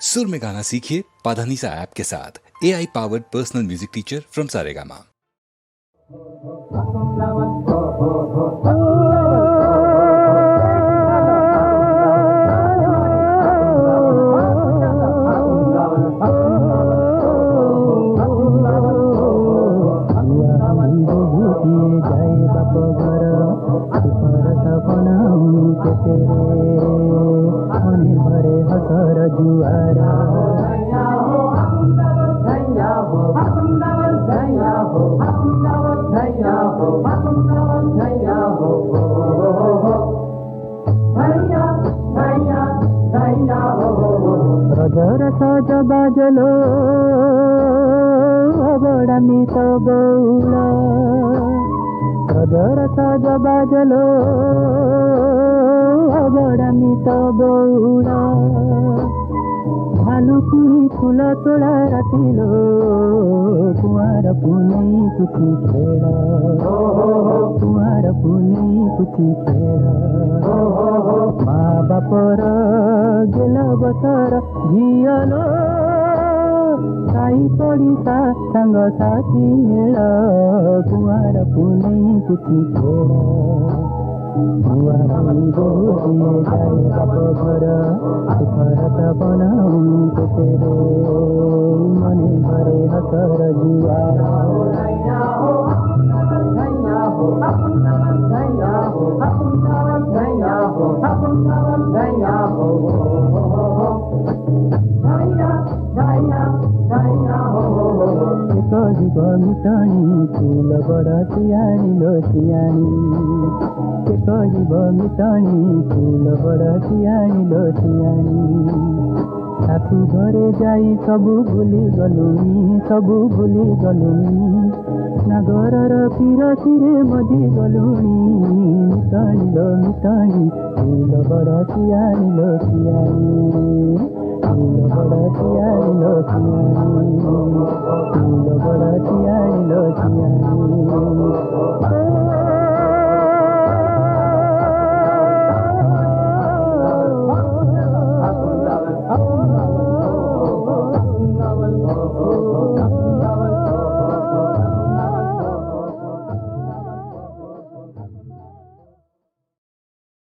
सुर में गाना सीखिए पाधानीसा ऐप के साथ। AI powered personal music teacher from Saregama. Roger सज बाजलो बड़ा मित बौला रजर सज बाजलो बड़ा मित बौला भालुकुनी फूल तोड़ा रातिलो कुआर पुनै पुथी खेला कुआर पुनै पुथी खेला माँ बापर गेल बसर झियलो साई पडिसा साङ्ग साथी मेल कुआर पुनै पुथी खेला कुआरी गोटिए जाए बाप घर सुखरत बनाउनु तेरे मने भरे हसर जुआर जीव मिटनी फूल बड़ सियाणी लो सियाणी एक जीव मिटनी फूल बड़ सियाणी लो सियाणी सासू घरे जाई सबु भूली गलुनी नागरर पिरसिरे मजी गलुनी मिटनी लो मिटनी फूल बड़ सियाणी लो सियाणी फूल बड़ सियाणी लो सियाणी फूल बड़ सियाणी